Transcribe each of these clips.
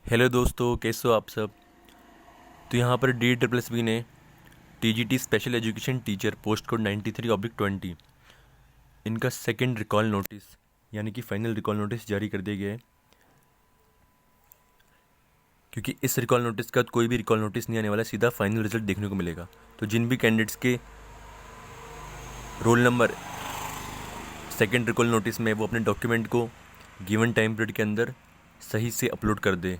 Hello दोस्तों, कैसे हो आप सब। तो यहाँ पर DSSB ने TGT special education teacher post code 93/20 इनका सेकंड रिकॉल नोटिस यानी कि फाइनल रिकॉल नोटिस जारी कर दिया गया है। क्योंकि इस रिकॉल नोटिस के बाद कोई भी रिकॉल नोटिस नहीं आने वाला, सीधा फाइनल रिजल्ट देखने को मिलेगा। तो जिन भी कैंडिडेट्स के roll number second recall notice में, वो अपने डॉक्यूमेंट को गिवन टाइम पीरियड के अंदर सही से अपलोड कर दे।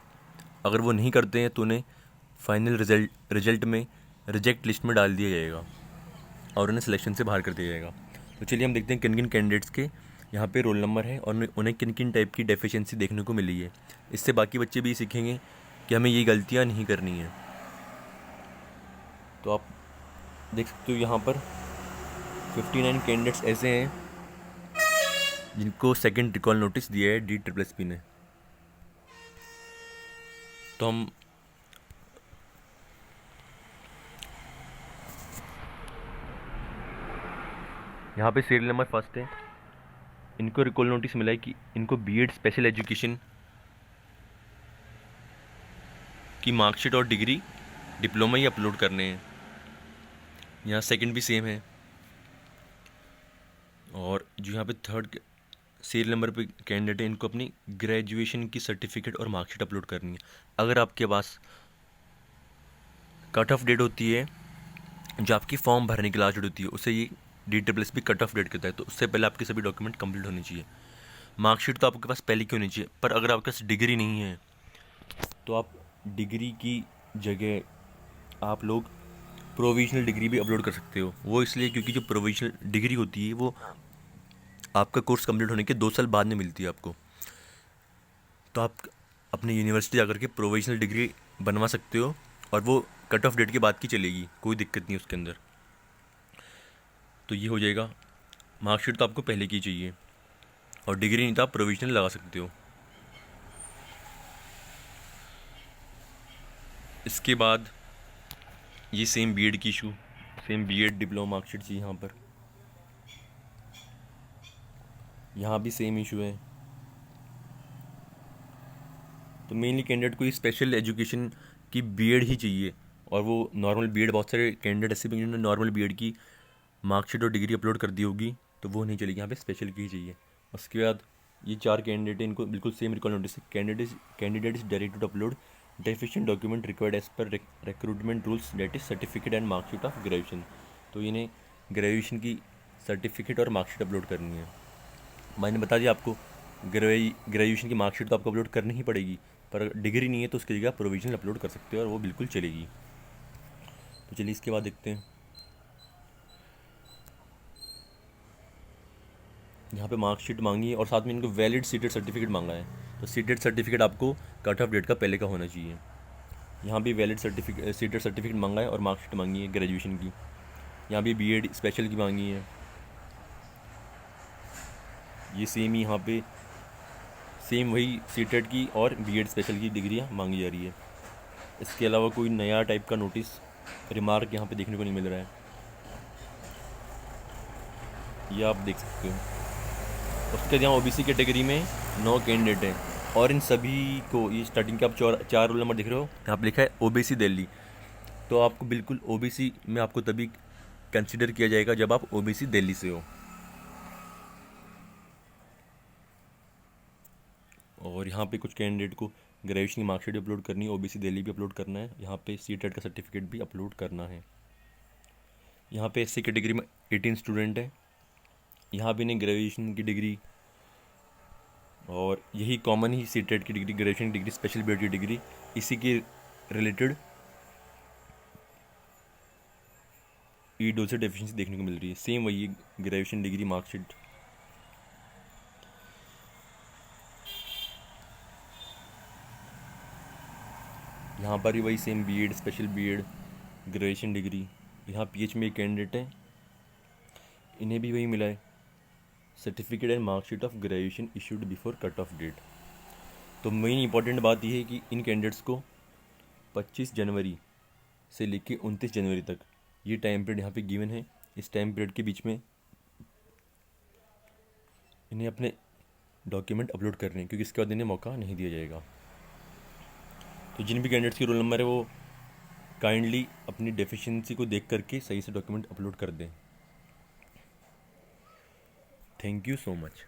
अगर वो नहीं करते हैं तो उन्हें फाइनल रिजल्ट में रिजेक्ट लिस्ट में डाल दिया जाएगा और उन्हें सिलेक्शन से बाहर कर दिया जाएगा। तो चलिए हम देखते हैं किन किन कैंडिडेट्स के यहाँ पे रोल नंबर है और उन्हें किन किन टाइप की डेफिशिएंसी देखने को मिली है। इससे बाकी बच्चे भी सीखेंगे कि हमें ये गलतियाँ नहीं करनी है। तो आप देख सकते हो यहाँ पर 59 कैंडिडेट्स ऐसे हैं जिनको सेकंड रिकॉल नोटिस दिया है DSSB ने। तो हम यहाँ पे सीरियल नंबर फर्स्ट है। इनको रिकॉल नोटिस मिला है कि इनको बीएड स्पेशल एजुकेशन की मार्कशीट और डिग्री डिप्लोमा ही अपलोड करने हैं। यहाँ सेकंड भी सेम है। और जो यहाँ पे थर्ड सीरियल नंबर पे कैंडिडेट है, इनको अपनी ग्रेजुएशन की सर्टिफिकेट और मार्कशीट अपलोड करनी है। अगर आपके पास कट ऑफ डेट होती है, जो आपकी फॉर्म भरने की लास्ट डेट होती है, उसे ये DSSB कट ऑफ डेट कहता है। तो उससे पहले आपके सभी डॉक्यूमेंट कंप्लीट होने चाहिए। मार्कशीट तो आपके पास पहले की होनी चाहिए, पर अगर आपके पास डिग्री नहीं है तो आप डिग्री की जगह आप लोग प्रोविजनल डिग्री भी अपलोड कर सकते हो। वो इसलिए क्योंकि जो प्रोविजनल डिग्री होती है वो आपका कोर्स कंप्लीट होने के 2 साल बाद में मिलती है आपको। तो आप अपनी यूनिवर्सिटी जाकर के प्रोविजनल डिग्री बनवा सकते हो और वो कट ऑफ डेट के बाद की चलेगी, कोई दिक्कत नहीं उसके अंदर। तो ये हो जाएगा। मार्कशीट तो आपको पहले की चाहिए और डिग्री नहीं तो आप प्रोविजनल लगा सकते हो। इसके बाद ये सेम बीएड की issue, same BEd diploma marksheet चाहिए यहाँ भी सेम इशू है। तो मेनली कैंडिडेट को ये स्पेशल एजुकेशन की बीएड ही चाहिए और वो नॉर्मल बीएड, बहुत सारे कैंडिडेट ऐसे भी जिन्होंने नॉर्मल बीएड की मार्कशीट और डिग्री अपलोड कर दी होगी, तो वो नहीं चलेगी, यहाँ पे स्पेशल की ही चाहिए। उसके बाद ये 4 कैंडिडेट हैं, इनको बिल्कुल same recall notice. Candidate is directed to upload deficient document required as per recruitment rules, that is certificate and marksheet of graduation. तो इन्हें ग्रेजुएशन की सर्टिफिकेट और मार्कशीट अपलोड करनी है। मैंने बता दिया आपको, ग्रेजुएशन की मार्कशीट तो आपको अपलोड करनी ही पड़ेगी, पर अगर डिग्री नहीं है तो उसकी जगह प्रोविजनल अपलोड कर सकते हो और वो बिल्कुल चलेगी। तो चलिए इसके बाद देखते हैं। यहाँ पे मार्कशीट मांगी है और साथ में इनको वैलिड सीटेड सर्टिफिकेट मांगा है। तो सीटेड सर्टिफिकेट आपको कट ऑफ डेट का पहले का होना चाहिए। यहाँ भी वैलिड सीटेड सर्टिफिकेट मांगा है और मार्कशीट मांगी है ग्रेजुएशन की। यहाँ भी बीएड स्पेशल की मांगी है। ये सेम ही यहाँ पे सेम वही सीटेड की और बीएड स्पेशल की डिग्रियाँ मांगी जा रही है। इसके अलावा कोई नया टाइप का नोटिस रिमार्क यहाँ पे देखने को नहीं मिल रहा है, ये आप देख सकते हो। उसके बाद यहाँ ओबीसी कैटेगरी में 9 कैंडिडेट हैं और इन सभी को ये स्टार्टिंग के आप चार रोल नंबर दिख रहे हो, यहाँ पे लिखा है ओबीसी दिल्ली। तो आपको बिल्कुल ओबीसी में आपको तभी कंसिडर किया जाएगा जब आप ओबीसी दिल्ली से हो। और यहाँ पे कुछ कैंडिडेट को ग्रेजुएशन की मार्कशीट अपलोड करनी है, ओबीसी दिल्ली भी अपलोड करना है, यहाँ पे सीटेट का सर्टिफिकेट भी अपलोड करना है। यहाँ पे एससी कैटेगरी में 18 स्टूडेंट है, यहाँ भी नहीं ग्रेजुएशन की डिग्री और यही कॉमन ही सीटेट की degree, graduation degree, special BEd की डिग्री, इसी के रिलेटेड ई डोसेट डेफिशिएंसी देखने को मिल रही है। सेम वही ग्रेजुएशन डिग्री मार्कशीट। यहाँ पर भी वही same BEd, special BEd, graduation degree. यहाँ पीएच में एक कैंडिडेट है, इन्हें भी वही मिला है, certificate and marksheet of graduation issued before cut off date. तो मेन इंपॉर्टेंट बात यह है कि इन कैंडिडेट्स को 25 जनवरी से लेकर 29 जनवरी तक ये टाइम पीरियड यहाँ पे गिवन है। इस टाइम पीरियड के बीच में इन्हें अपने डॉक्यूमेंट अपलोड करने हैं, क्योंकि इसके बाद इन्हें मौका नहीं दिया जाएगा। तो जिन भी कैंडिडेट्स की रोल नंबर है वो काइंडली अपनी डेफिशिएंसी को देख करके सही से डॉक्यूमेंट अपलोड कर दें। Thank you so much.